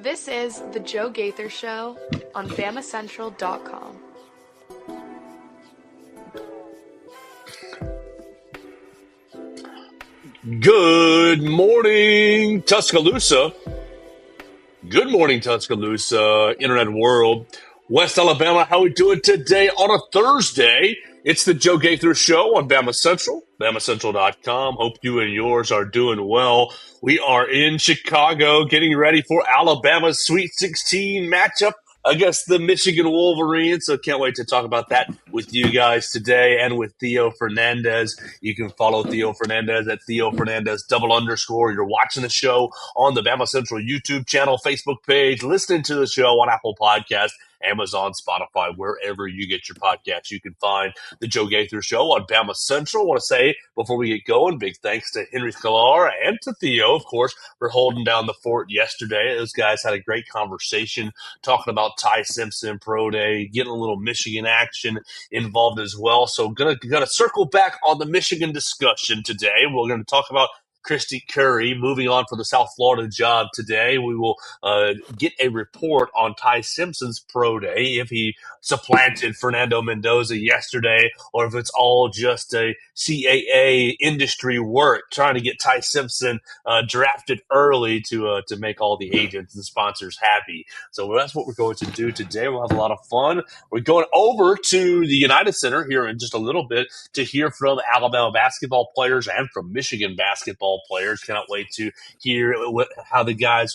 This is The Joe Gaither Show on BamaCentral.com. Good morning, Tuscaloosa. Good morning, Tuscaloosa, Internet world. West Alabama, how we doing today on a Thursday? It's the Joe Gaither Show on Bama Central, BamaCentral.com. Hope you and yours are doing well. We are in Chicago getting ready for Alabama's Sweet 16 matchup against the Michigan Wolverines. So can't wait to talk about that with you guys today and with Theo Fernandez. You can follow Theo Fernandez at Theo Fernandez _. You're watching the show on the Bama Central YouTube channel, Facebook page, listening to the show on Apple Podcasts, Amazon, Spotify, wherever you get your podcasts. You can find the Joe Gaither Show on Bama Central. I want to say, before we get going, big thanks to Henry Sklar and to Theo, of course, for holding down the fort yesterday. Those guys had a great conversation talking about Ty Simpson Pro Day, getting a little Michigan action involved as well. So gonna circle back on the Michigan discussion today. We're going to talk about Kristy Curry moving on for the South Florida job today. We will get a report on Ty Simpson's pro day, if he supplanted Fernando Mendoza yesterday, or if it's all just a CAA industry work trying to get Ty Simpson drafted early to make all the agents and sponsors happy. So that's what we're going to do today. We'll have a lot of fun. We're going over to the United Center here in just a little bit to hear from Alabama basketball players and from Michigan basketball players. Cannot wait to hear how the guys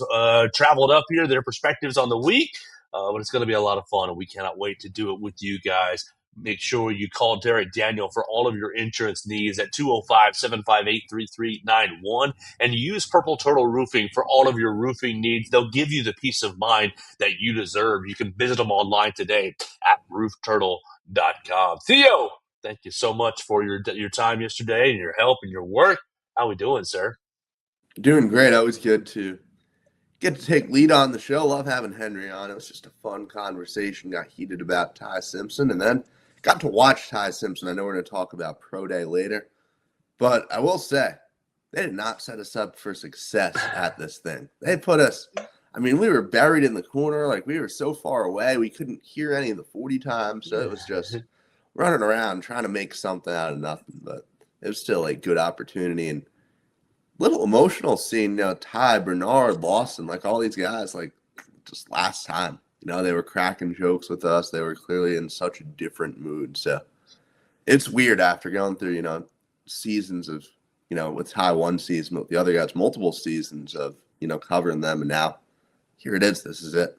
traveled up here, their perspectives on the week. But it's going to be a lot of fun, and we cannot wait to do it with you guys. Make sure you call Derek Daniel for all of your insurance needs at 205-758-3391 and use Purple Turtle Roofing for all of your roofing needs. They'll give you the peace of mind that you deserve. You can visit them online today at roofturtle.com. Theo, thank you so much for your time yesterday and your help and your work. How we doing, sir? Doing great. Always good to get to take lead on the show. Love having Henry on. It was just a fun conversation. Got heated about Ty Simpson, and then got to watch Ty Simpson. I know we're going to talk about Pro Day later, but I will say they did not set us up for success at this thing. They put us, we were buried in the corner. Like, we were so far away, we couldn't hear any of the 40 times, so it was just running around trying to make something out of nothing, but it was still a good opportunity. And little emotional seeing, Ty, Bernard, Lawson, like all these guys, like just last time, they were cracking jokes with us. They were clearly in such a different mood. So it's weird after going through, seasons of, with Ty one season, with the other guys, multiple seasons of, covering them. And now here it is. This is it.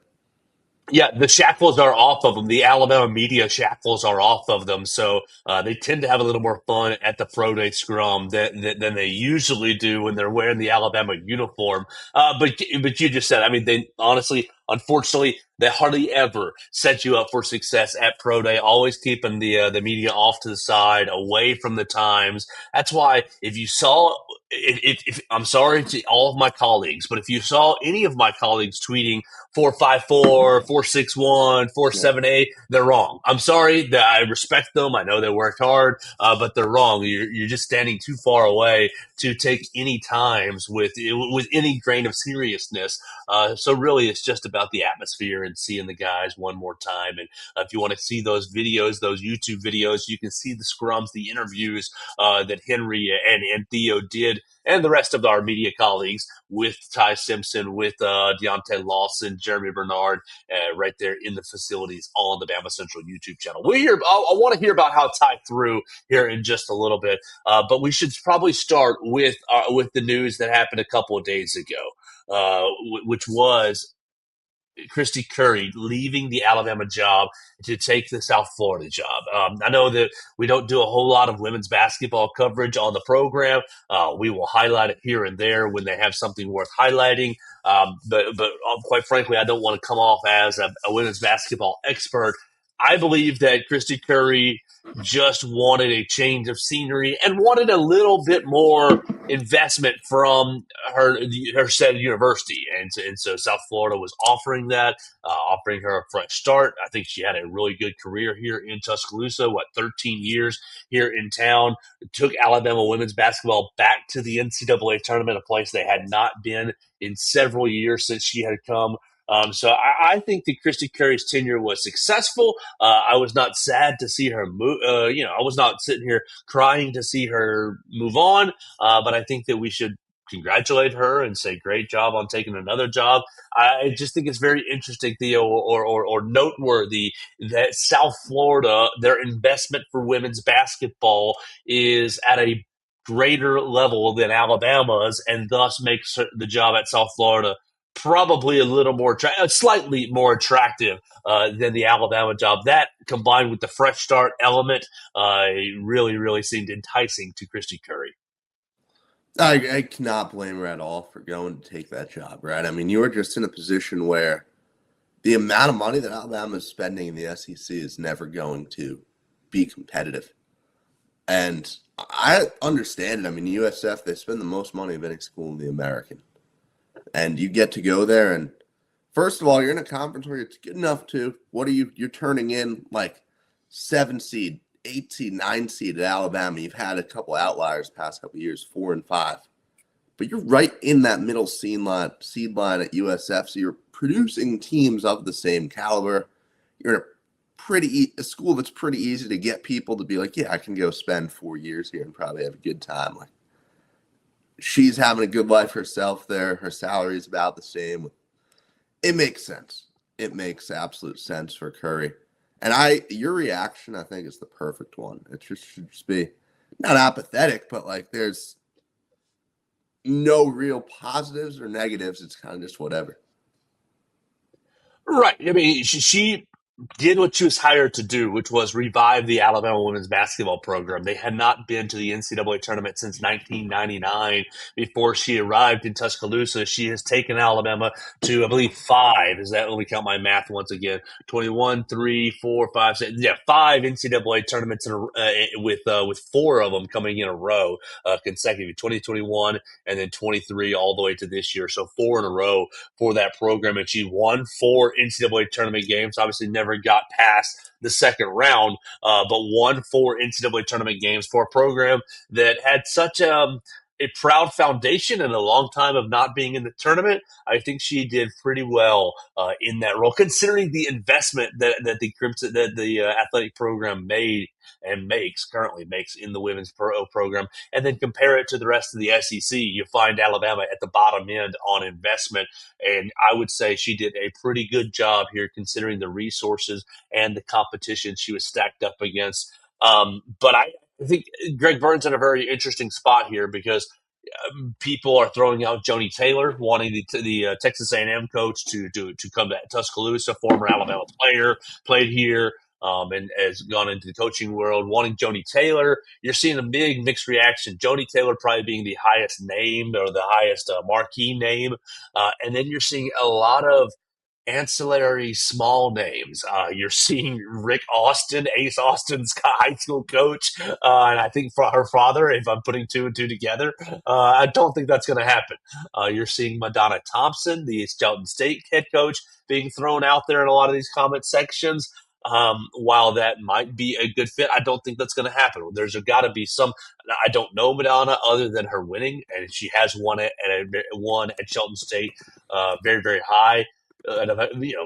Yeah, the shackles are off of them. The Alabama media shackles are off of them. So they tend to have a little more fun at the Pro Day scrum than they usually do when they're wearing the Alabama uniform. But you just said, they honestly, unfortunately, they hardly ever set you up for success at Pro Day, always keeping the media off to the side, away from the times. That's why if you saw – if I'm sorry to all of my colleagues, but if you saw any of my colleagues tweeting 454, 461, 478, they're wrong. I'm sorry that I respect them. I know they worked hard, but they're wrong. You're just standing too far away to take any times with any grain of seriousness. So really, it's just about the atmosphere and seeing the guys one more time. And if you want to see those videos, those YouTube videos, you can see the scrums, the interviews that Henry and Theo did, and the rest of our media colleagues with Ty Simpson, with Deontay Lawson, Jeremy Bernard, right there in the facilities on the Bama Central YouTube channel. I want to hear about how Ty threw here in just a little bit, but we should probably start with the news that happened a couple of days ago, which was Kristy Curry leaving the Alabama job to take the South Florida job. I know that we don't do a whole lot of women's basketball coverage on the program. We will highlight it here and there when they have something worth highlighting. But quite frankly, I don't want to come off as a women's basketball expert. I believe that Kristy Curry just wanted a change of scenery and wanted a little bit more investment from her said university, and so South Florida was offering that, offering her a fresh start. I think she had a really good career here in Tuscaloosa. 13 years here in town. It took Alabama women's basketball back to the NCAA tournament, a place they had not been in several years since she had come So I think that Kristy Curry's tenure was successful. I was not sad to see her move. I was not sitting here crying to see her move on. But I think that we should congratulate her and say great job on taking another job. I just think it's very interesting, Theo, or noteworthy that South Florida, their investment for women's basketball is at a greater level than Alabama's, and thus makes the job at South Florida probably a little more, slightly more attractive than the Alabama job. That combined with the fresh start element, really, really seemed enticing to Kristy Curry. I cannot blame her at all for going to take that job, right? I mean, you were just in a position where the amount of money that Alabama is spending in the SEC is never going to be competitive. And I understand it. I mean, USF, they spend the most money of any school in the American. And you get to go there, and first of all, you're in a conference where it's good enough to, you're turning in like 7 seed, 8 seed, 9 seed at Alabama. You've had a couple outliers past couple years, 4 and 5. But you're right in that middle seed line at USF, so you're producing teams of the same caliber. You're in a school that's pretty easy to get people to be like, yeah, I can go spend 4 years here and probably have a good time. Like, she's having a good life herself there. Her salary is about the same. It makes sense. It makes absolute sense for Curry. And your reaction, I think, is the perfect one. It should just be not apathetic, but like there's no real positives or negatives. It's kind of just whatever. Right. I mean, she did what she was hired to do, which was revive the Alabama women's basketball program. They had not been to the NCAA tournament since 1999. Before she arrived in Tuscaloosa, she has taken Alabama to, I believe, 5. Is that, let me count my math once again, 21, 3, 4, 5, 6. Yeah, 5 NCAA tournaments with 4 of them coming in a row consecutively, 2021 and then 23 all the way to this year. So 4 in a row for that program. And she won 4 NCAA tournament games. Obviously never got past the second round, but won 4 NCAA tournament games for a program that had such a proud foundation and a long time of not being in the tournament. I think she did pretty well in that role, considering the investment that the athletic program made and currently makes in the women's program, and then compare it to the rest of the SEC. You find Alabama at the bottom end on investment, and I would say she did a pretty good job here considering the resources and the competition she was stacked up against. But I think Greg Burns in a very interesting spot here because people are throwing out Joni Taylor, wanting the Texas A&M coach to come to Tuscaloosa, former Alabama player, played here, and has gone into the coaching world, wanting Joni Taylor. You're seeing a big mixed reaction. Joni Taylor probably being the highest named or the highest marquee name. And then you're seeing a lot of ancillary small names. You're seeing Rick Austin, Ace Austin's high school coach, and I think for her father, if I'm putting 2 and 2 together, I don't think that's going to happen. You're seeing Madonna Thompson, the Shelton State head coach, being thrown out there in a lot of these comment sections. While that might be a good fit, I don't think that's going to happen. There's got to be some. I don't know Madonna other than her winning, and she has won it won at Shelton State, very very high. At a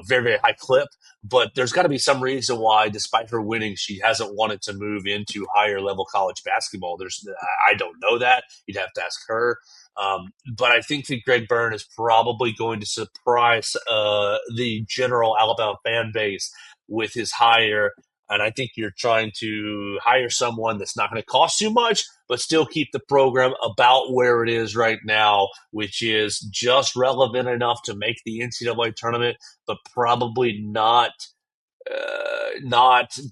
very, very high clip, but there's got to be some reason why, despite her winning, she hasn't wanted to move into higher level college basketball. I don't know that. You'd have to ask her. But I think that Greg Byrne is probably going to surprise the general Alabama fan base with his hire. And I think you're trying to hire someone that's not going to cost you much, but still keep the program about where it is right now, which is just relevant enough to make the NCAA tournament, but probably not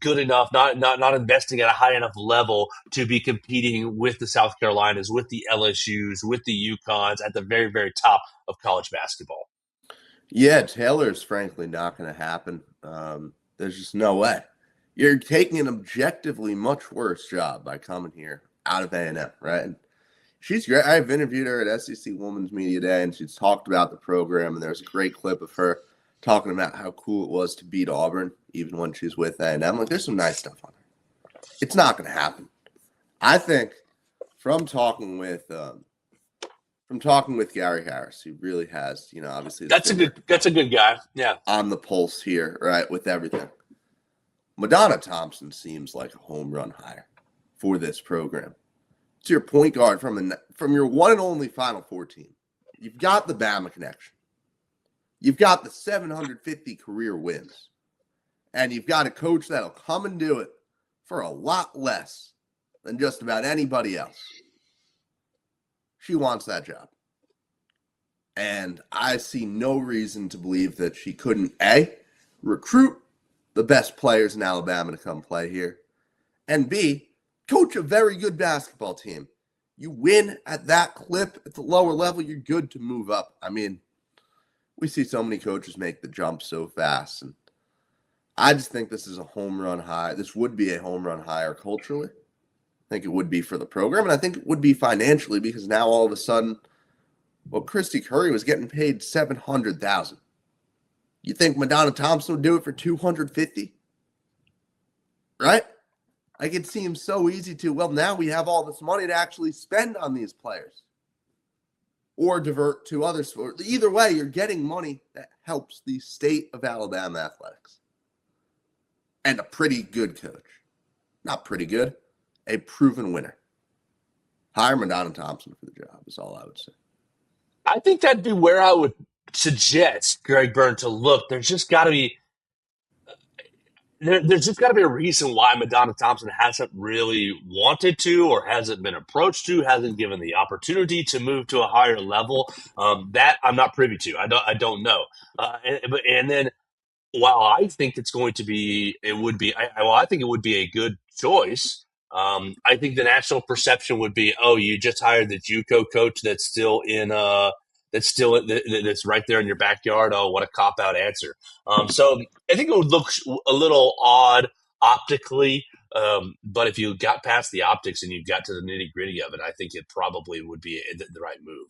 good enough, not investing at a high enough level to be competing with the South Carolinas, with the LSUs, with the UConns at the very, very top of college basketball. Yeah, Taylor's frankly not going to happen. There's just no way. You're taking an objectively much worse job by coming here out of A&M, right? And she's great. I've interviewed her at SEC Women's Media Day, and she's talked about the program, and there's a great clip of her talking about how cool it was to beat Auburn, even when she's with A&M. Like, there's some nice stuff on her. It's not going to happen. I think from talking with from talking with Gary Harris, who really has, obviously That's a good guy. Yeah. On the pulse here, right, with everything. Madonna Thompson seems like a home run hire for this program. It's your point guard from your one and only Final Four team. You've got the Bama connection. You've got the 750 career wins. And you've got a coach that'll come and do it for a lot less than just about anybody else. She wants that job. And I see no reason to believe that she couldn't, A, recruit the best players in Alabama to come play here, and B, coach a very good basketball team. You win at that clip at the lower level, you're good to move up. I mean, we see so many coaches make the jump so fast, and I just think this is a home run hire. This would be a home run hire culturally. I think it would be for the program, and I think it would be financially, because now all of a sudden, well, Kristy Curry was getting paid $700,000. You think Madonna Thompson would do it for $250,000? Right? Like, it seems so easy to, well, now we have all this money to actually spend on these players or divert to other sports. Either way, you're getting money that helps the state of Alabama athletics. And a pretty good coach. Not pretty good, a proven winner. Hire Madonna Thompson for the job is all I would say. I think that'd be where I would suggest Greg Byrne to look. There's just got to be a reason why Madonna Thompson hasn't really wanted to, or hasn't been approached to, hasn't given the opportunity to move to a higher level. That I'm not privy to. I don't know. And then while I think I think it would be a good choice. I think the national perception would be, oh, you just hired the JUCO coach that's right there in your backyard. Oh, what a cop-out answer. So I think it would look a little odd optically, but if you got past the optics and you got to the nitty-gritty of it, I think it probably would be the right move.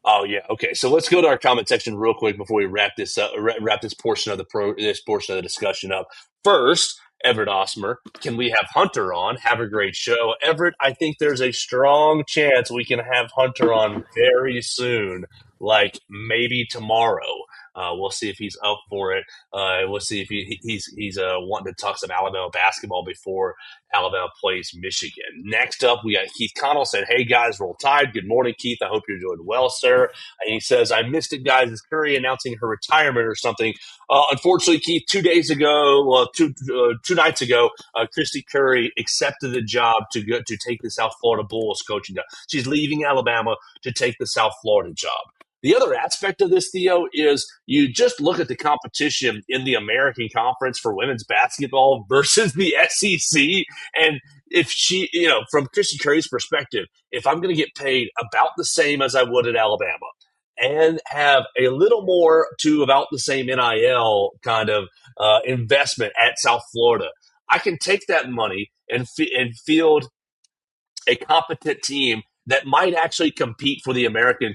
Oh yeah, okay. So let's go to our comment section real quick before we wrap this up. Wrap this portion of the discussion up. First, Everett Osmer, can we have Hunter on? Have a great show, Everett. I think there's a strong chance we can have Hunter on very soon, like maybe tomorrow. We'll see if he's up for it. We'll see if he's wanting to talk some Alabama basketball before Alabama plays Michigan. Next up, we got Keith Connell said, "Hey guys, roll tide. Good morning, Keith. I hope you're doing well, sir." And he says, "I missed it, guys. Is Curry announcing her retirement or something?" Unfortunately, Keith, 2 nights ago, Kristy Curry accepted the job to take the South Florida Bulls coaching job. She's leaving Alabama to take the South Florida job. The other aspect of this, Theo, is you just look at the competition in the American Conference for women's basketball versus the SEC. And if she, from Kristy Curry's perspective, if I'm going to get paid about the same as I would at Alabama and have a little more to about the same NIL kind of investment at South Florida, I can take that money and field a competent team that might actually compete for the American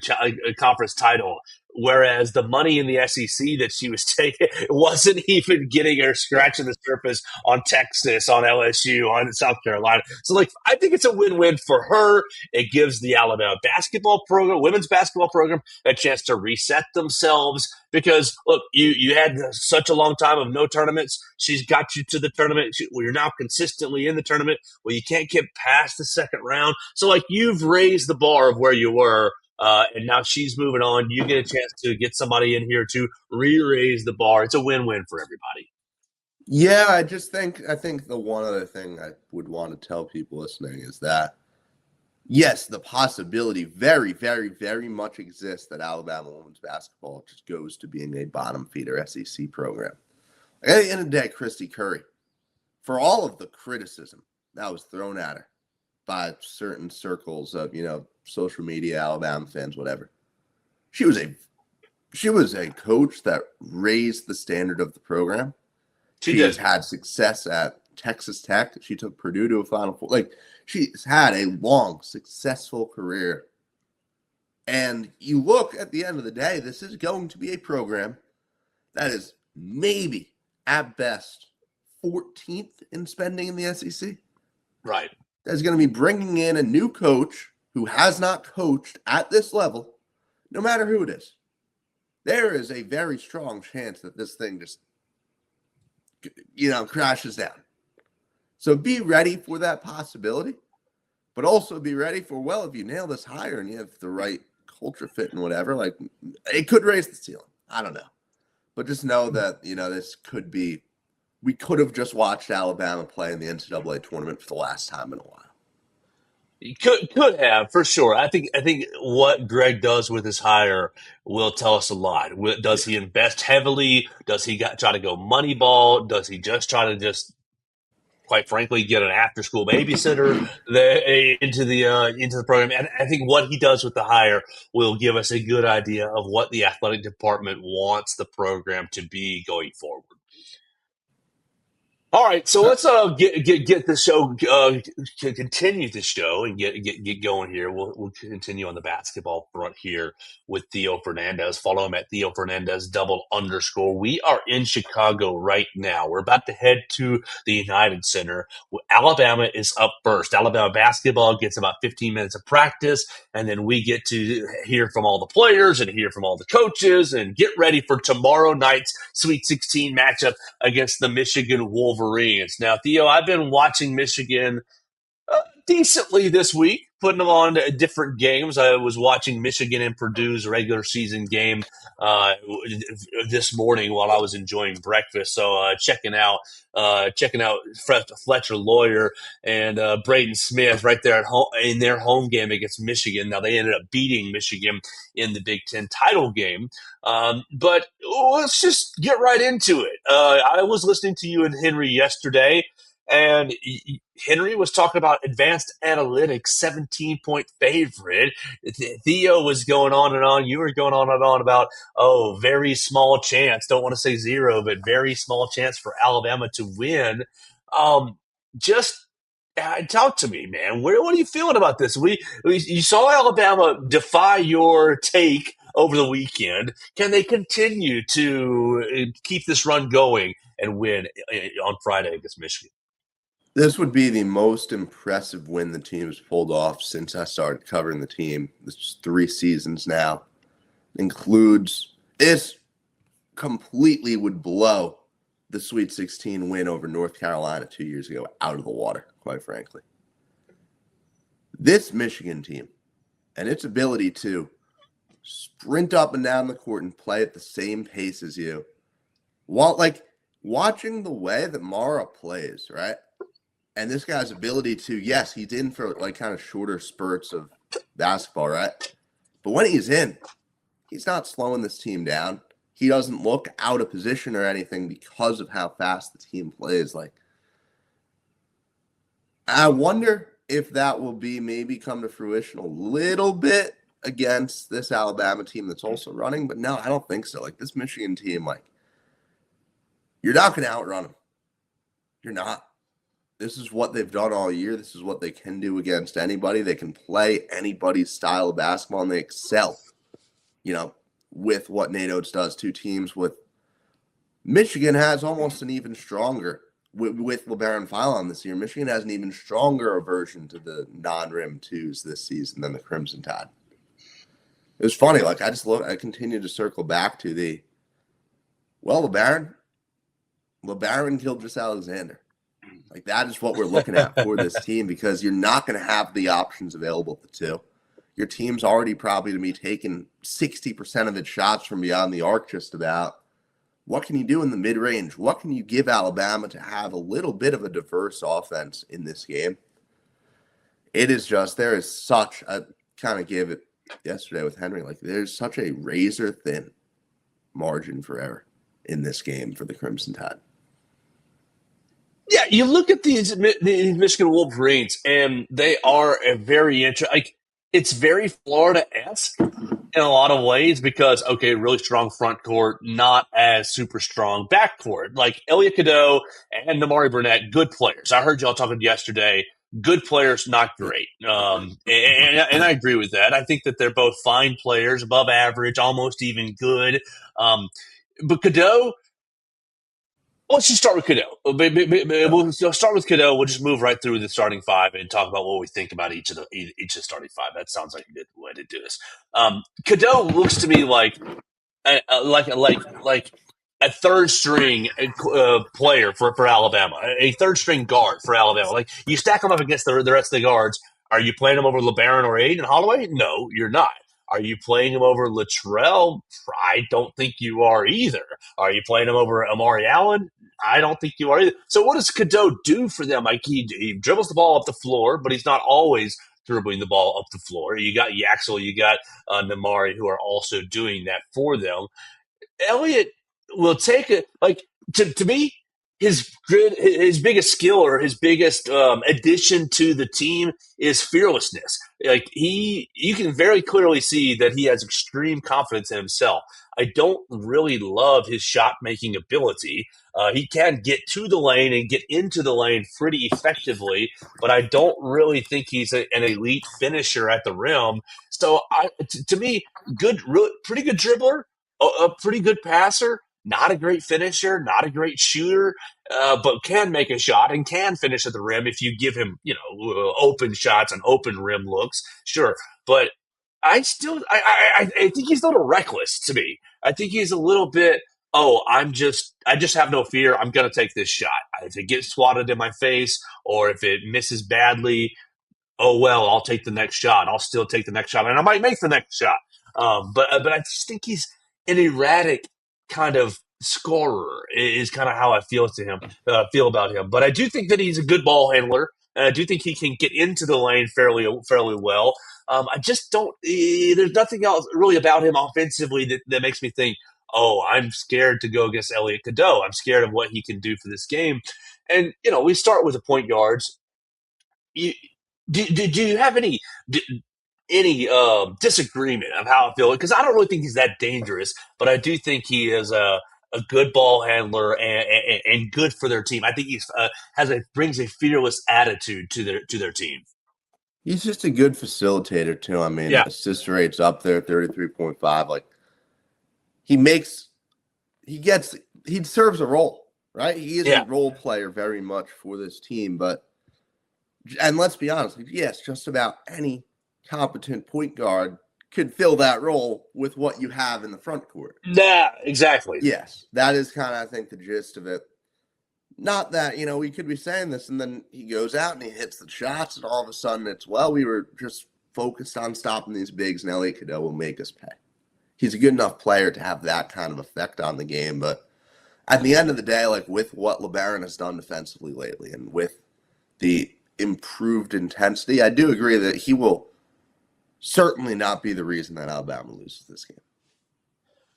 Conference title, whereas the money in the SEC that she was taking wasn't even getting her scratching the surface on Texas, on LSU, on South Carolina. So, I think it's a win-win for her. It gives the Alabama women's basketball program, a chance to reset themselves. Because, look, you had such a long time of no tournaments. She's got you to the tournament. You're now consistently in the tournament. Well, you can't get past the second round. So, you've raised the bar of where you were, and now she's moving on. You get a chance to get somebody in here to re-raise the bar. It's a win-win for everybody. Yeah, I think the one other thing I would want to tell people listening is that, yes, the possibility very, very, very much exists that Alabama women's basketball just goes to being a bottom feeder SEC program. At the end of the day, Kristy Curry, for all of the criticism that was thrown at her by certain circles of, social media, Alabama fans, whatever, she was a coach that raised the standard of the program. She has had success at Texas Tech. She took Purdue to a Final Four. She's had a long, successful career. And you look at the end of the day, this is going to be a program that is maybe, at best, 14th in spending in the SEC. Right. That's going to be bringing in a new coach who has not coached at this level, no matter who it is, there is a very strong chance that this thing just, crashes down. So be ready for that possibility, but also be ready for, well, if you nail this hire and you have the right culture fit and whatever, like, it could raise the ceiling. I don't know. But just know that, this could be, we could have just watched Alabama play in the NCAA tournament for the last time in a while. Could have, for sure. I think what Greg does with his hire will tell us a lot. Does he invest heavily? Does he try to go money ball? Does he just try to quite frankly, get an after-school babysitter into the program? And I think what he does with the hire will give us a good idea of what the athletic department wants the program to be going forward. All right, so let's get the show continue the show and get going here. We'll continue on the basketball front here with Theo Fernandez. Follow him at Theo Fernandez _. We are in Chicago right now. We're about to head to the United Center. Alabama is up first. Alabama basketball gets about 15 minutes of practice, and then we get to hear from all the players and hear from all the coaches and get ready for tomorrow night's Sweet 16 matchup against the Michigan Wolverines. Now, Theo, I've been watching Michigan decently this week, putting them on different games. I was watching Michigan and Purdue's regular season game this morning while I was enjoying breakfast. So checking out Fletcher Lawyer and Braden Smith right there at home in their home game against Michigan. Now they ended up beating Michigan in the Big Ten title game. But let's just get right into it. I was listening to you and Henry yesterday, and Henry was talking about advanced analytics, 17-point favorite. Theo was going on and on. You were going on and on about, very small chance. Don't want to say zero, but very small chance for Alabama to win. Talk to me, man. What are you feeling about this? You saw Alabama defy your take over the weekend. Can they continue to keep this run going and win on Friday against Michigan? This would be the most impressive win the team's pulled off since I started covering the team. This is 3 seasons now. This completely would blow the Sweet 16 win over North Carolina 2 years ago out of the water, quite frankly. This Michigan team and its ability to sprint up and down the court and play at the same pace as you, watching the way that Mara plays, right? And this guy's ability to, yes, he's in for kind of shorter spurts of basketball, right? But when he's in, he's not slowing this team down. He doesn't look out of position or anything because of how fast the team plays. I wonder if that will maybe come to fruition a little bit against this Alabama team that's also running. But no, I don't think so. This Michigan team, you're not going to outrun them. You're not. This is what they've done all year. This is what they can do against anybody. They can play anybody's style of basketball, and they excel, with what Nate Oates does. 2 teams with Michigan has almost an even stronger, with LeBaron Philon this year, Michigan has an even stronger aversion to the non-rim 2s this season than the Crimson Tide. It was funny. I continue to circle back to LeBaron killed Jess Alexander. That is what we're looking at for this team, because you're not going to have the options available at the 2. Your team's already probably going to be taking 60% of its shots from beyond the arc just about. What can you do in the mid-range? What can you give Alabama to have a little bit of a diverse offense in this game? It is just, there is such, I kind of gave it yesterday with Henry, there's such a razor-thin margin for error in this game for the Crimson Tide. Yeah, you look at these Michigan Wolverines, and they are a very interesting. It's very Florida-esque in a lot of ways because, really strong front court, not as super strong back court. Elliot Cadeau and Namari Burnett, good players. I heard y'all talking yesterday. Good players, not great. And I agree with that. I think that they're both fine players, above average, almost even good. But Cadeau, Let's just start with Cadeau. We'll start with Cadeau. We'll just move right through the starting five and talk about what we think about each of the starting five. That sounds like a good way to do this. Cadeau looks to me like a third string player for Alabama, a third string guard for Alabama. Like you stack them up against the rest of the guards. Are you playing them over LeBaron or Aiden Holloway? No, you're not. Are you playing him over Latrell? I don't think you are either. Are you playing him over Amari Allen? I don't think you are either. So what does Cadeau do for them? Like he dribbles the ball up the floor, but he's not always dribbling the ball up the floor. You got Yaxel, you got Namari, who are also doing that for them. Elliott will take it like to me. His biggest skill or his biggest addition to the team is fearlessness. Like you can very clearly see that he has extreme confidence in himself. I don't really love his shot making ability. He can get to the lane and get into the lane pretty effectively, but I don't really think he's an elite finisher at the rim. So to me, pretty good dribbler, a pretty good passer, not a great finisher, not a great shooter, but can make a shot and can finish at the rim if you give him, open shots and open rim looks. Sure, but I think he's a little reckless to me. I think he's a little bit. Oh, I just have no fear. I'm gonna take this shot. If it gets swatted in my face or if it misses badly, oh well, I'll take the next shot. I'll still take the next shot, and I might make the next shot. But I just think he's an erratic kind of scorer. Is kind of how I feel about him. But I do think that he's a good ball handler, and I do think he can get into the lane fairly well. I just don't. There's nothing else really about him offensively that makes me think, oh, I'm scared to go against Elliot Cadeau. I'm scared of what he can do for this game. And we start with the point guards. You, do you have any disagreement of how I feel? Because I don't really think he's that dangerous, but I do think he is a good ball handler and good for their team. I think he's brings a fearless attitude to their team. He's just a good facilitator too. I mean, Yeah, assist rate's up there, 33.5. Like he serves a role, right? He is yeah. a role player very much for this team, and let's be honest, yes, just about any competent point guard could fill that role with what you have in the front court. Yeah, exactly. Yes, that is kind of, I think, the gist of it. Not that, we could be saying this and then he goes out and he hits the shots and all of a sudden we were just focused on stopping these bigs and Elliot Cadeau will make us pay. He's a good enough player to have that kind of effect on the game, but at the end of the day, like with what LeBaron has done defensively lately and with the improved intensity, I do agree that he will certainly not be the reason that Alabama loses this game.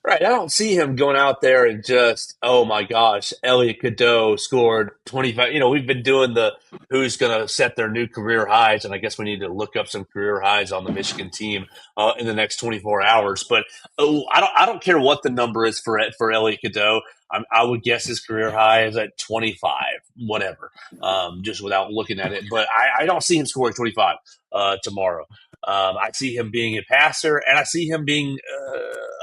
Right. I don't see him going out there and just, oh my gosh, Elliot Cadeau scored 25. We've been doing the who's going to set their new career highs, and I guess we need to look up some career highs on the Michigan team in the next 24 hours. But I don't care what the number is for Elliot Cadeau. I would guess his career high is at 25, whatever, just without looking at it. But I don't see him scoring 25 tomorrow. I see him being a passer, and I see him being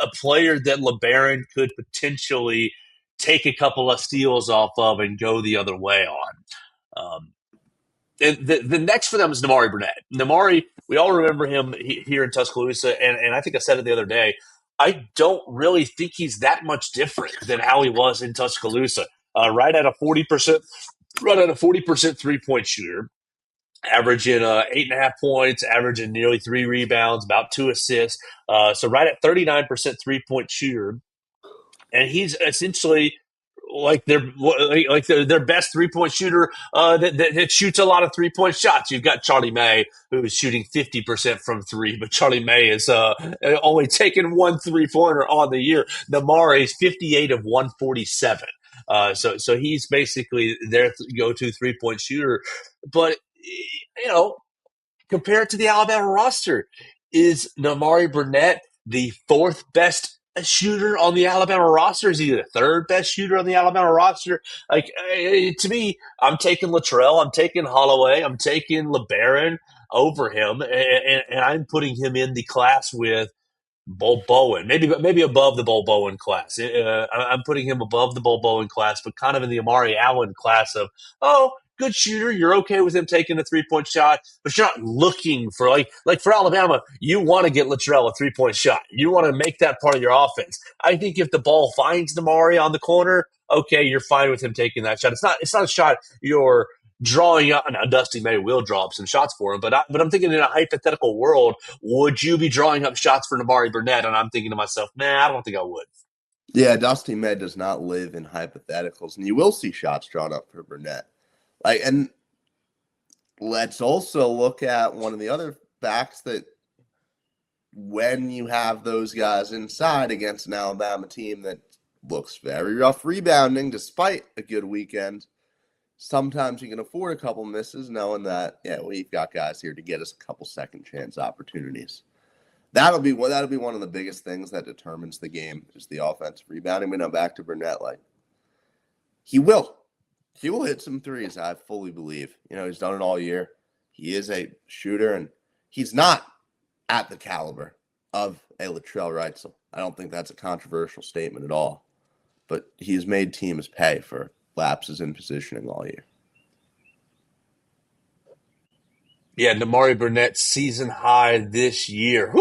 a player that LeBaron could potentially take a couple of steals off of and go the other way on. And the next for them is Namari Burnett. Namari, we all remember him here in Tuscaloosa, and I think I said it the other day. I don't really think he's that much different than how he was in Tuscaloosa. Right at a 40%, 3-point shooter, averaging 8.5 points, averaging nearly 3 rebounds, about 2 assists. So right at 39% 3-point shooter, and he's essentially like their best 3-point shooter that shoots a lot of 3-point shots. You've got Charlie May, who's shooting 50% from three, but Charlie May is only taking 1 3-pointer on the year. Namari's 58 of 147. So he's basically their go-to 3-point shooter. But compared to the Alabama roster, is Namari Burnett the 4th best shooter on the Alabama roster? Is he the 3rd best shooter on the Alabama roster? Like to me, I'm taking Latrell, I'm taking Holloway, I'm taking LeBaron over him, and I'm putting him in the class with Bull Bowen, maybe above the Bull Bowen class. I'm putting him above the Bull Bowen class, but kind of in the Amari Allen class of, oh, good shooter. You're okay with him taking a 3-point shot, but you're not looking for like for Alabama. You want to get Latrell a 3-point shot. You want to make that part of your offense. I think if the ball finds Amari on the corner, okay, you're fine with him taking that shot. It's not a shot you're drawing up. Now, Dusty May will draw up some shots for him, but I'm thinking in a hypothetical world, would you be drawing up shots for Namari Burnett? And I'm thinking to myself, I don't think I would. Yeah, Dusty May does not live in hypotheticals, and you will see shots drawn up for Burnett. And let's also look at one of the other facts that when you have those guys inside against an Alabama team that looks very rough rebounding despite a good weekend, sometimes you can afford a couple misses knowing that, we've got guys here to get us a couple second chance opportunities. That'll be one of the biggest things that determines the game is the offensive rebounding. But now back to Burnett, he will hit some threes. I fully believe. He's done it all year. He is a shooter, and he's not at the caliber of a Latrell Wrightsell. I don't think that's a controversial statement at all. But he's made teams pay for lapses in positioning all year. Yeah, Namari Burnett season high this year.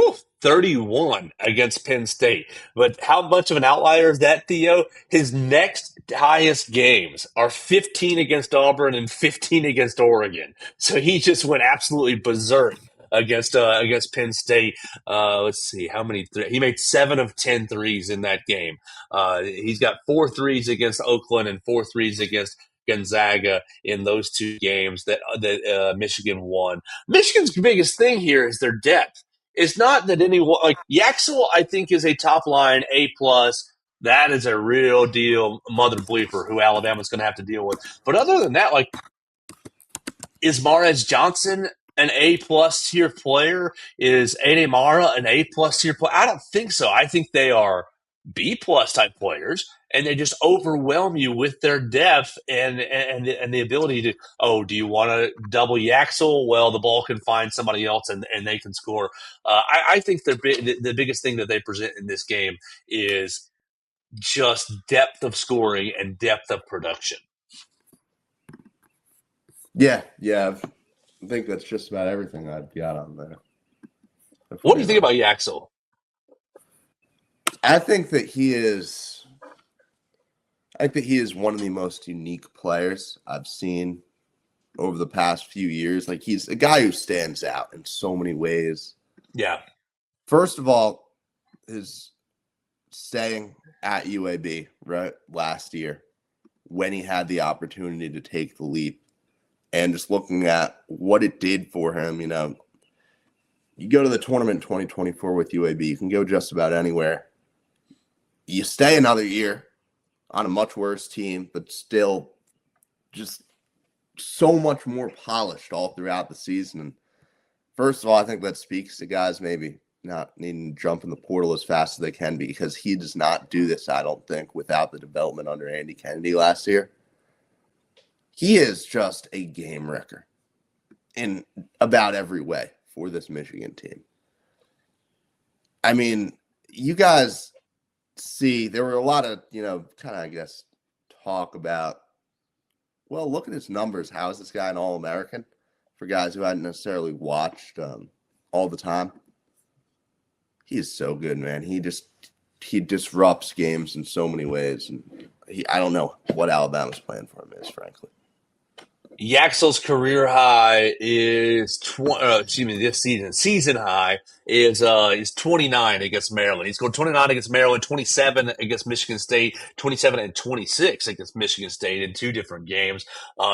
31 against Penn State. But how much of an outlier is that, Theo? His next highest games are 15 against Auburn and 15 against Oregon. So he just went absolutely berserk against Penn State. Let's see, how many he made 7 of 10 threes in that game. He's got 4 threes against Oakland and 4 threes against Gonzaga in those 2 games that Michigan won. Michigan's biggest thing here is their depth. It's not that anyone like Yaxel, I think, is a top line A+. That is a real deal mother bleeper who Alabama's going to have to deal with. But other than that, is Marez Johnson an A+ tier player? Is Ade Mara an A+ tier player? I don't think so. I think they are B+ type players, and they just overwhelm you with their depth and the ability to, do you want to double Yaxel? Well, the ball can find somebody else and they can score. I think the biggest thing that they present in this game is just depth of scoring and depth of production. Yeah. I think that's just about everything I've got on there. What do you think about Yaxel? I think that he is one of the most unique players I've seen over the past few years. He's a guy who stands out in so many ways. Yeah. First of all, his staying at UAB right last year when he had the opportunity to take the leap and just looking at what it did for him, you go to the tournament in 2024 with UAB, you can go just about anywhere. You stay another year on a much worse team, but still just so much more polished all throughout the season. And first of all, I think that speaks to guys maybe not needing to jump in the portal as fast as they can because he does not do this, I don't think, without the development under Andy Kennedy last year. He is just a game wrecker in about every way for this Michigan team. I mean, you guys see, there were a lot of, talk about, well, look at his numbers. How is this guy an All-American? For guys who hadn't necessarily watched all the time. He is so good, man. He disrupts games in so many ways. And I don't know what Alabama's plan for him is, frankly. Yaxel's career high is this season high is 29 against Maryland. He scored 29 against Maryland, 27 against Michigan State, 27 and 26 against Michigan State in 2 different games,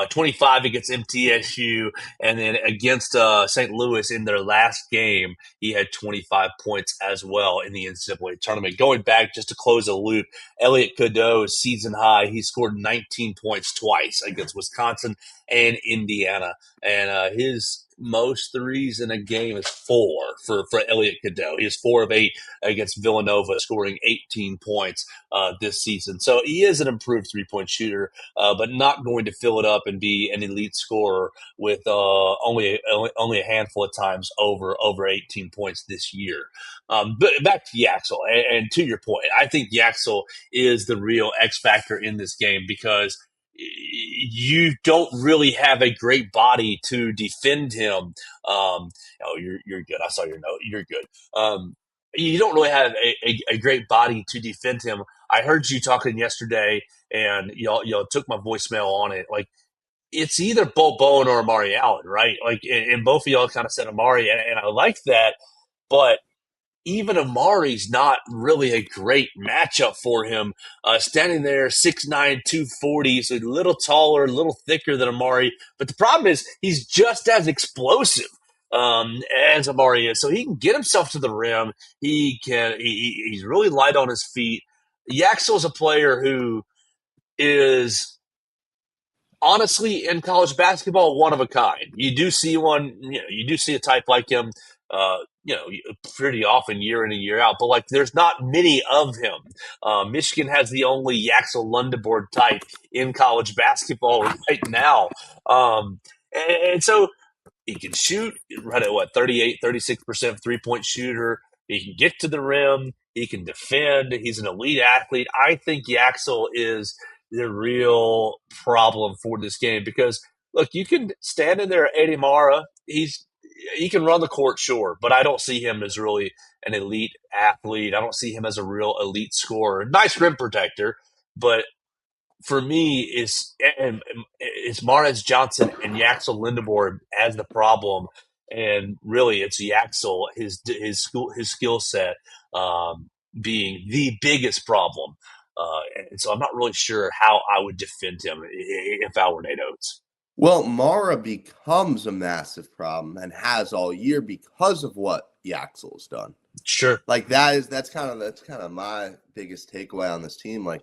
25 against MTSU, and then against St. Louis in their last game, he had 25 points as well in the NCAA tournament. Going back just to close the loop, Elliot Cadeau's season high, he scored 19 points twice against Wisconsin and Indiana. And his most threes in a game is 4 for Elliot Cadeau. He is 4 of 8 against Villanova, scoring 18 points this season. So he is an improved 3-point shooter, but not going to fill it up and be an elite scorer with only a handful of times over 18 points this year. But back to Yaxel, and to your point, I think Yaxel is the real X factor in this game because you don't really have a great body to defend him. You're good. I saw your note. You're good. You don't really have a great body to defend him. I heard you talking yesterday, and y'all took my voicemail on it. Like, it's either Bo Bowen or Amari Allen, right? Like, and both of y'all kind of said Amari, and I like that, but even Amari's not really a great matchup for him. Standing there, 6'9", 240, so a little taller, a little thicker than Amari. But the problem is he's just as explosive as Amari is. So he can get himself to the rim. He's really light on his feet. Yaxel's a player who is honestly in college basketball one of a kind. You do see you do see a type like him pretty often year in and year out, but like there's not many of him. Michigan has the only Yaxel Lundebord type in college basketball right now. And so he can shoot right at 38, 36% 3-point shooter. He can get to the rim. He can defend. He's an elite athlete. I think Yaxel is the real problem for this game because, look, you can stand in there at Eddie Mara. He can run the court, sure, but I don't see him as really an elite athlete. I don't see him as a real elite scorer. Nice rim protector, but for me, it's Mares Johnson and Yaxel Lindebord as the problem, and really it's Yaxel, his skill set being the biggest problem. And so I'm not really sure how I would defend him if I were Nate Oates. Well, Mara becomes a massive problem and has all year because of what Yaxel's done. Sure. Like that's kind of my biggest takeaway on this team. Like,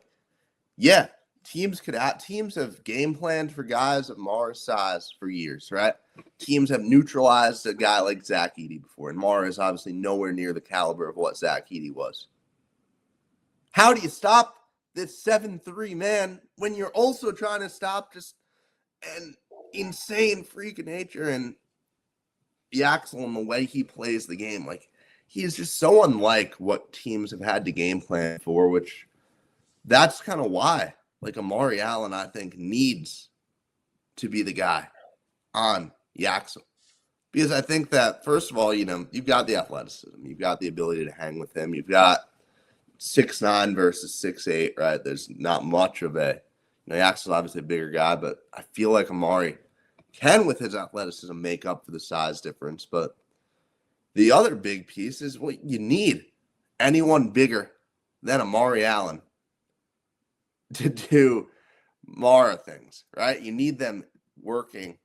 yeah, teams have game planned for guys of Mara's size for years, right? Teams have neutralized a guy like Zach Edey before, and Mara is obviously nowhere near the caliber of what Zach Edey was. How do you stop this 7-3 man when you're also trying to stop just an insane freak of nature and Yaxel and the way he plays the game? Like, he is just so unlike what teams have had to game plan for, which that's kind of why, like, Amari Allen, I think, needs to be the guy on Yaxel. Because I think that, first of all, you've got the athleticism. You've got the ability to hang with him. You've got 6'9" versus 6'8", right? There's not much of a Yaxel's obviously a bigger guy, but I feel like Amari can, with his athleticism, make up for the size difference. But the other big piece is what you need anyone bigger than Amari Allen to do Mara things, right? You need them working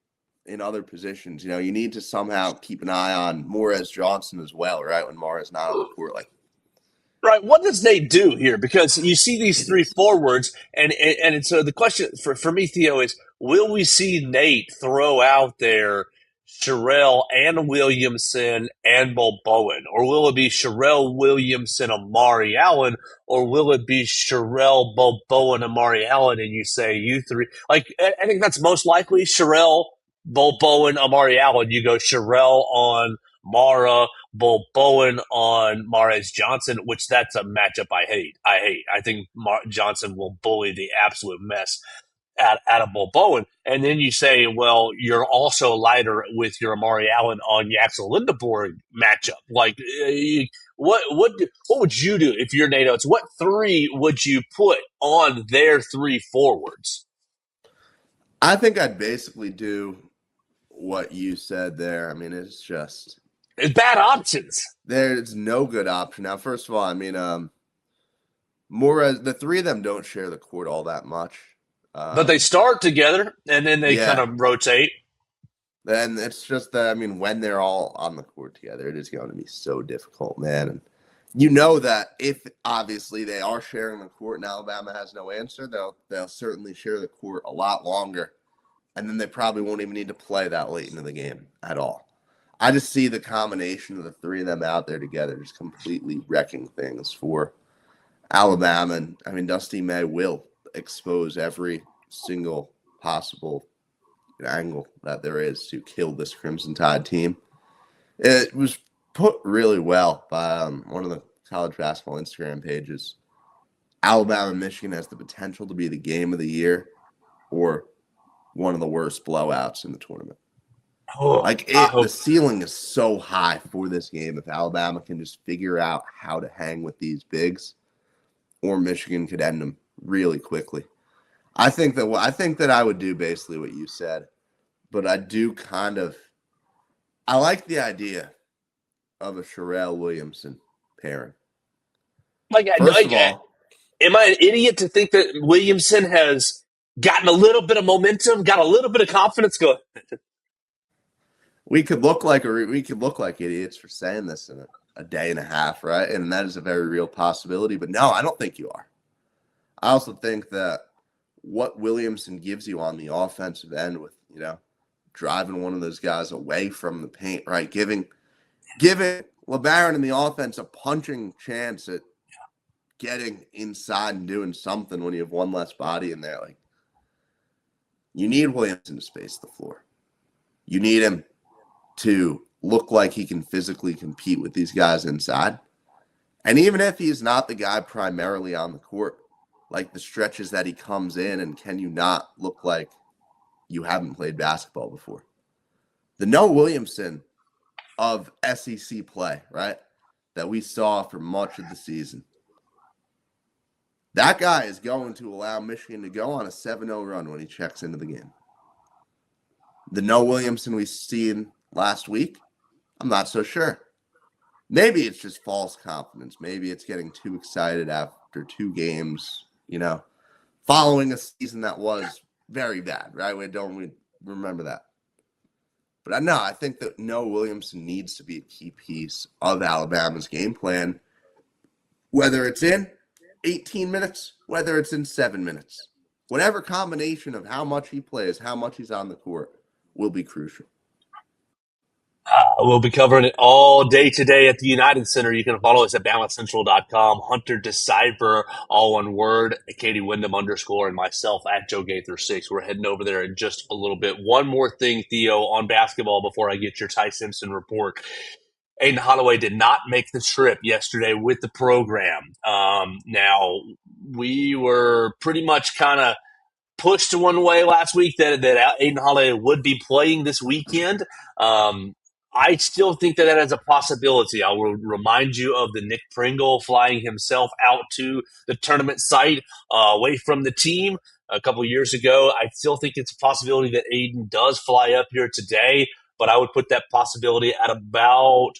in other positions. You need to somehow keep an eye on Mares Johnson as well, right? When Mara's not on the court, like. Right. What does Nate do here? Because you see these three forwards, and so the question for me, Theo, is will we see Nate throw out there Sherelle and Williamson and Bo Bowen? Or will it be Sherelle, Williamson, Amari Allen? Or will it be Sherelle, Bo Bowen, Amari Allen, and you say you three? Like, I think that's most likely Sherelle, Bo Bowen, Amari Allen. You go Sherelle on Mara, Bo Bowen on Mares Johnson, which that's a matchup I hate. I think Johnson will bully the absolute mess out of Bo Bowen. And then you say, well, you're also lighter with your Amari Allen on Yaxel Lindebord matchup. Like, what would you do if you're Nate Oates? What three would you put on their three forwards? I think I'd basically do what you said there. I mean, it's bad options. There's no good option. Now, first of all, I mean, the three of them don't share the court all that much. But they start together, and then they kind of rotate. And it's just that, I mean, when they're all on the court together, it is going to be so difficult, man. And you know that if, obviously, they are sharing the court and Alabama has no answer, they'll certainly share the court a lot longer and then they probably won't even need to play that late into the game at all. I just see the combination of the three of them out there together just completely wrecking things for Alabama. And I mean, Dusty May will expose every single possible angle that there is to kill this Crimson Tide team. It was put really well by one of the college basketball Instagram pages. Alabama Michigan has the potential to be the game of the year or one of the worst blowouts in the tournament. The ceiling is so high for this game. If Alabama can just figure out how to hang with these bigs, or Michigan could end them really quickly. I think that I would do basically what you said, but I like the idea of a Sherelle Williamson pairing. First of all, am I an idiot to think that Williamson has gotten a little bit of momentum, got a little bit of confidence going? We could look like idiots for saying this in a day and a half, right? And that is a very real possibility. But no, I don't think you are. I also think that what Williamson gives you on the offensive end with, driving one of those guys away from the paint, right? Giving LeBaron and the offense a punching chance at getting inside and doing something when you have one less body in there. Like, you need Williamson to space the floor. You need him to look like he can physically compete with these guys inside. And even if he's not the guy primarily on the court, like the stretches that he comes in, and can you not look like you haven't played basketball before? The Noah Williamson of SEC play, right, that we saw for much of the season, that guy is going to allow Michigan to go on a 7-0 run when he checks into the game. The Noah Williamson we've seen last week, I'm not so sure. Maybe it's just false confidence. Maybe it's getting too excited after 2 games, following a season that was very bad, right? We remember that. But I think that Noah Williamson needs to be a key piece of Alabama's game plan, whether it's in 18 minutes, whether it's in 7 minutes. Whatever combination of how much he plays, how much he's on the court will be crucial. We'll be covering it all day today at the United Center. You can follow us at BamaCentral.com. Hunter Decipher, all one word, Katie Wyndham _ and myself at Joe Gaither 6. We're heading over there in just a little bit. One more thing, Theo, on basketball before I get your Ty Simpson report. Aiden Holloway did not make the trip yesterday with the program. Now, we were pretty much kind of pushed one way last week that Aiden Holloway would be playing this weekend. I still think that has a possibility. I will remind you of the Nick Pringle flying himself out to the tournament site away from the team a couple years ago. I still think it's a possibility that Aiden does fly up here today, but I would put that possibility at about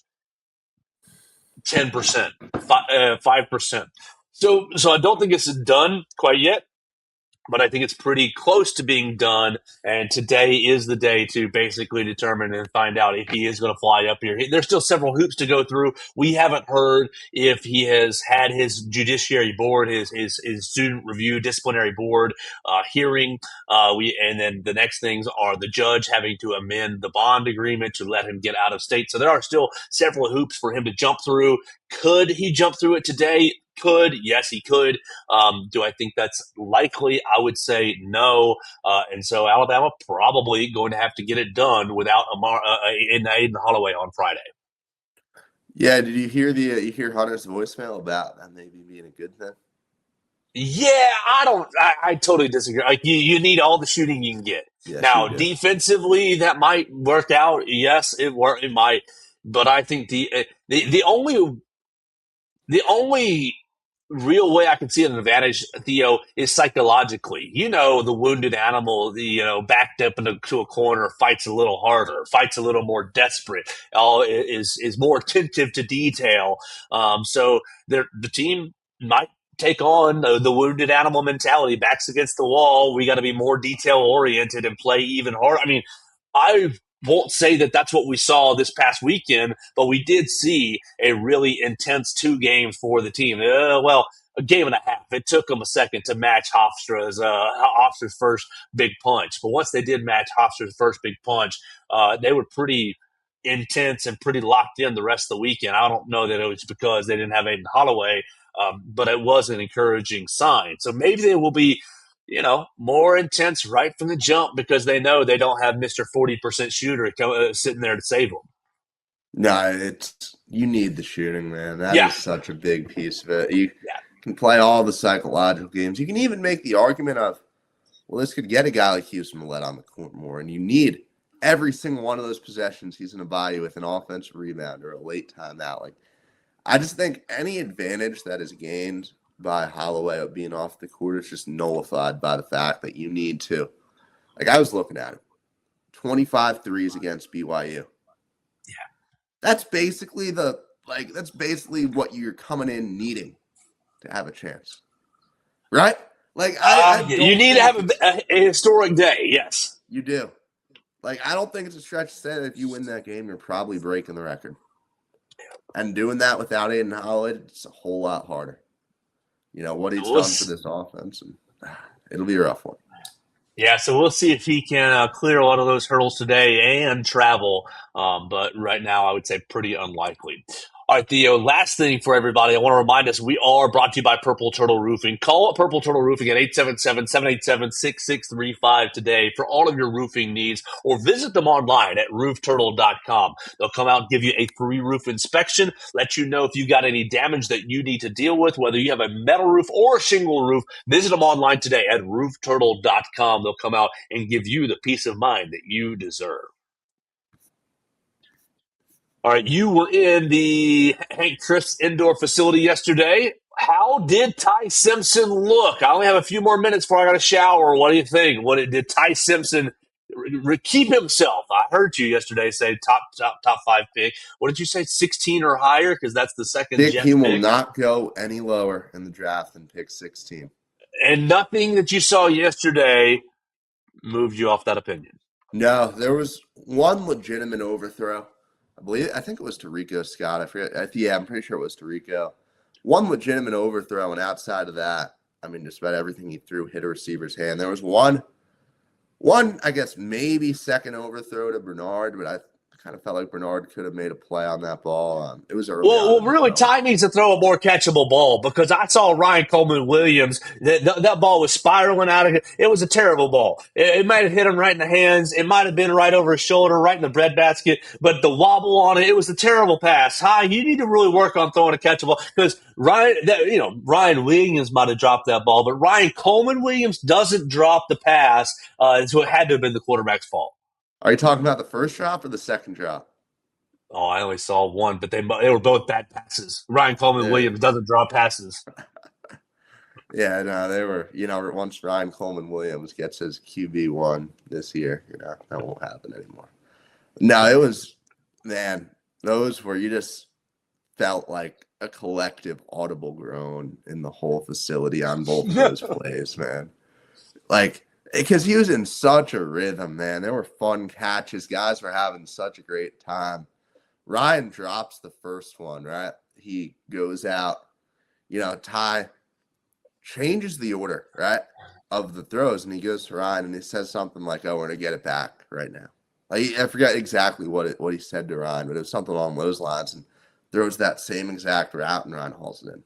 10%, 5%. So I don't think it's done quite yet, but I think it's pretty close to being done, and today is the day to basically determine and find out if he is going to fly up here. There's still several hoops to go through. We haven't heard if he has had his judiciary board, his student review disciplinary board hearing. And then the next things are the judge having to amend the bond agreement to let him get out of state. So there are still several hoops for him to jump through. Could he jump through it today? Yes, he could. Do I think that's likely? I would say no. And so Alabama probably going to have to get it done without Aiden Holloway on Friday. Yeah, did you hear Hunter's voicemail about that maybe being a good thing? Yeah, I totally disagree. Like you need all the shooting you can get. Yes, now, defensively, that might work out. Yes, it might. But I think the only real way I can see an advantage, Theo, is psychologically. The wounded animal, backed up into a corner, fights a little harder, fights a little more desperate, is more attentive to detail. So the team might take on the wounded animal mentality, backs against the wall. We got to be more detail oriented and play even harder. I mean, I won't say that that's what we saw this past weekend, but we did see a really intense 2 games for the team. a game and a half. It took them a second to match Hofstra's first big punch. But once they did match Hofstra's first big punch, they were pretty intense and pretty locked in the rest of the weekend. I don't know that it was because they didn't have Aiden Holloway, but it was an encouraging sign. So maybe they will be, more intense right from the jump because they know they don't have Mr. 40% shooter sitting there to save them. No, you need the shooting, man. That Yeah. is such a big piece of it. You can play all the psychological games. You can even make the argument of, well, this could get a guy like Houston to let on the court more, and you need every single one of those possessions he's going to buy you with an offensive rebound or a late timeout. Like, I just think any advantage that is gained by Holloway of being off the court is just nullified by the fact that you need to. Like, I was looking at it. 25 threes against BYU. Yeah. That's basically what you're coming in needing to have a chance. Right? Like, you need to have a historic day, yes. You do. Like, I don't think it's a stretch to say that if you win that game, you're probably breaking the record. And doing that without Aiden Holloway, it's a whole lot harder. What he's done for this offense, and it'll be a rough one. Yeah, so we'll see if he can clear a lot of those hurdles today and travel. But right now, I would say pretty unlikely. All right, Theo, last thing for everybody, I want to remind us we are brought to you by Purple Turtle Roofing. Call up Purple Turtle Roofing at 877-787-6635 today for all of your roofing needs, or visit them online at roofturtle.com. They'll come out and give you a free roof inspection, let you know if you got any damage that you need to deal with, whether you have a metal roof or a shingle roof. Visit them online today at roofturtle.com. They'll come out and give you the peace of mind that you deserve. All right, you were in the Hank Trips indoor facility yesterday. How did Ty Simpson look? I only have a few more minutes before I got to shower. What do you think? Did Ty Simpson keep himself? I heard you yesterday say top 5 pick. What did you say, 16 or higher? Because that's the second Jet pick. He will not go any lower in the draft than pick 16. And nothing that you saw yesterday moved you off that opinion? No, there was one legitimate overthrow. I think it was to Rico Scott. I forget. Yeah, I'm pretty sure it was to Rico. One legitimate overthrow, and outside of that, I mean, just about everything he threw hit a receiver's hand. There was one, I guess, maybe second overthrow to Bernard, but I kind of felt like Bernard could have made a play on that ball. It was early. Well, really, Ty needs to throw a more catchable ball because I saw Ryan Coleman Williams. That ball was spiraling out of it. It was a terrible ball. It might have hit him right in the hands. It might have been right over his shoulder, right in the breadbasket. But the wobble on it was a terrible pass. Ty, you need to really work on throwing a catchable because Ryan Williams might have dropped that ball, but Ryan Coleman Williams doesn't drop the pass. So it had to have been the quarterback's fault. Are you talking about the first drop or the second drop? Oh, I only saw one, but they were both bad passes. Ryan Coleman Williams doesn't drop passes. Yeah, no, they were. Once Ryan Coleman Williams gets his QB1 this year, that won't happen anymore. No, it was, man, those where you just felt like a collective audible groan in the whole facility on both of those plays, man. Like, because he was in such a rhythm, man. There were fun catches. Guys were having such a great time. Ryan drops the first one, right? He goes out. Ty changes the order, right, of the throws, and he goes to Ryan, and he says something like, "Oh, we're going to get it back right now." Like, I forget exactly what he said to Ryan, but it was something along those lines, and throws that same exact route, and Ryan hauls it in.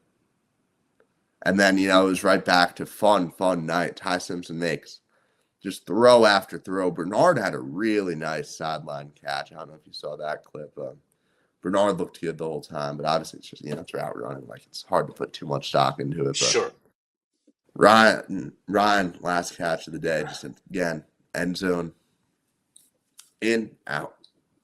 And then, it was right back to fun night. Ty Simpson makes just throw after throw. Bernard had a really nice sideline catch. I don't know if you saw that clip. Bernard looked good the whole time, but obviously it's just, it's route running. Like, it's hard to put too much stock into it. But sure. Ryan, last catch of the day, just again, end zone, in, out.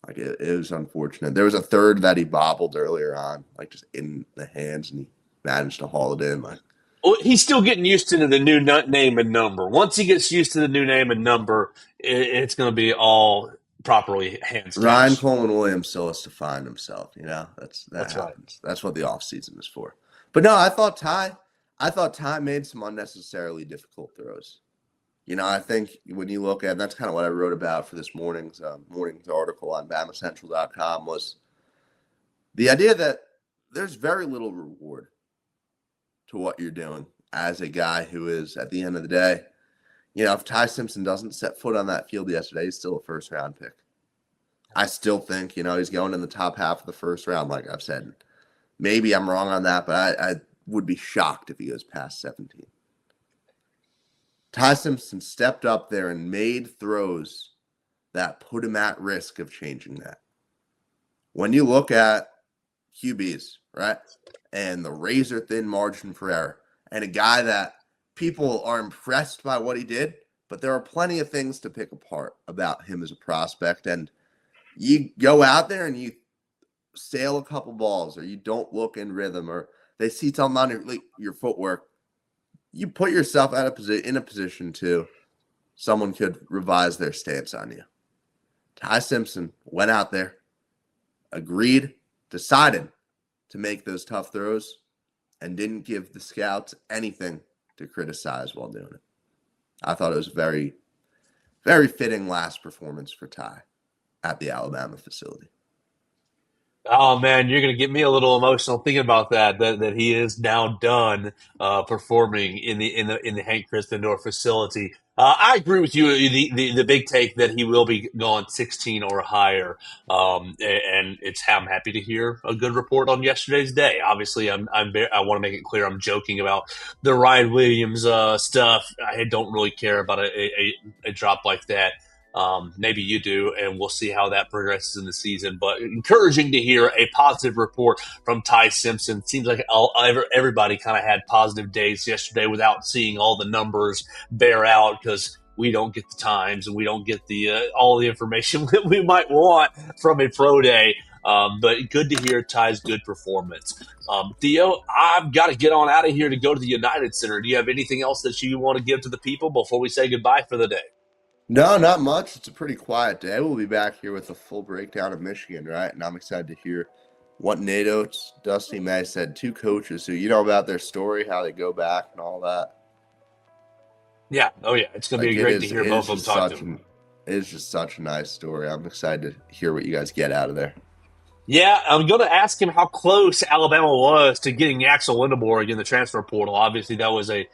Like, it was unfortunate. There was a third that he bobbled earlier on, like just in the hands, and he managed to haul it in. Like, well, he's still getting used to the new name and number. Once he gets used to the new name and number, it's going to be all properly hands. Ryan Coleman Williams still has to find himself. That's happens. Right. That's what the offseason is for. But no, I thought Ty made some unnecessarily difficult throws. I think when you look at, that's kind of what I wrote about for this morning's article on BamaCentral.com, was the idea that there's very little reward to what you're doing as a guy who is, at the end of the day, if Ty Simpson doesn't set foot on that field yesterday, he's still a first-round pick. I still think, he's going in the top half of the first round, like I've said. Maybe I'm wrong on that, but I would be shocked if he goes past 17. Ty Simpson stepped up there and made throws that put him at risk of changing that. When you look at QBs, right, and the razor-thin margin for error, and a guy that people are impressed by what he did, but there are plenty of things to pick apart about him as a prospect, and you go out there and you sail a couple balls, or you don't look in rhythm, or they see something on your footwork, you put yourself in a position to someone could revise their stance on you. Ty Simpson went out there, agreed, decided to make those tough throws, and didn't give the scouts anything to criticize while doing it. I thought it was a very, very fitting last performance for Ty at the Alabama facility. Oh man, you're gonna get me a little emotional thinking about that he is now done performing in the Hank Christendorf facility. I agree with you. The big take that he will be gone 16 or higher, and I'm happy to hear a good report on yesterday's day. Obviously, I want to make it clear I'm joking about the Ryan Williams stuff. I don't really care about a drop like that. Maybe you do, and we'll see how that progresses in the season. But encouraging to hear a positive report from Ty Simpson. Seems like everybody kind of had positive days yesterday without seeing all the numbers bear out, because we don't get the times and we don't get the all the information that we might want from a pro day. But good to hear Ty's good performance. Theo, I've got to get on out of here to go to the United Center. Do you have anything else that you want to give to the people before we say goodbye for the day? No, not much. It's a pretty quiet day. We'll be back here with a full breakdown of Michigan, right? And I'm excited to hear what Nate Oates, Dusty May said, two coaches who, about their story, how they go back and all that. Yeah. Oh, yeah. It's going to be great to hear both of them talk to them. It is just such a nice story. I'm excited to hear what you guys get out of there. Yeah, I'm going to ask him how close Alabama was to getting Axel Lindeborg in the transfer portal. Obviously, that was a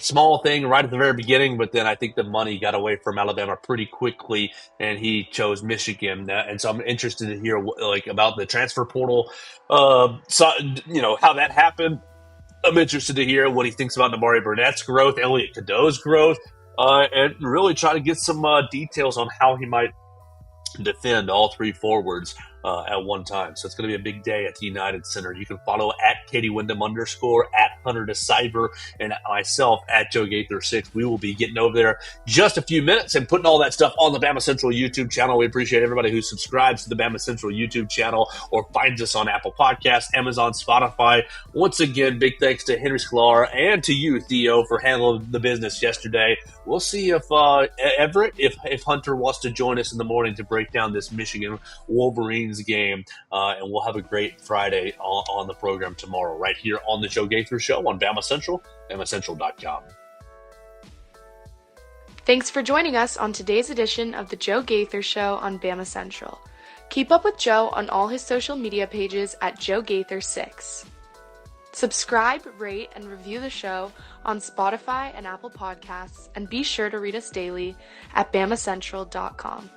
small thing right at the very beginning, but then I think the money got away from Alabama pretty quickly, and he chose Michigan. And so I'm interested to hear about the transfer portal, how that happened. I'm interested to hear what he thinks about Namari Burnett's growth, Elliot Cadeau's growth, and really try to get some details on how he might defend all three forwards at one time. So it's going to be a big day at the United Center. You can follow at Katie Wyndham _, at Hunter DeCyber, and myself at Joe Gaither 6. We will be getting over there just a few minutes and putting all that stuff on the Bama Central YouTube channel. We appreciate everybody who subscribes to the Bama Central YouTube channel or finds us on Apple Podcasts, Amazon, Spotify. Once again, big thanks to Henry Sklar and to you, Theo, for handling the business yesterday. We'll see if Everett, if Hunter wants to join us in the morning to break down this Michigan Wolverines game, and we'll have a great Friday on the program tomorrow, right here on the Joe Gaither Show on Bama Central, BamaCentral.com. Thanks for joining us on today's edition of the Joe Gaither Show on Bama Central. Keep up with Joe on all his social media pages at Joe Gaither 6. Subscribe, rate, and review the show on Spotify and Apple Podcasts, and be sure to read us daily at BamaCentral.com.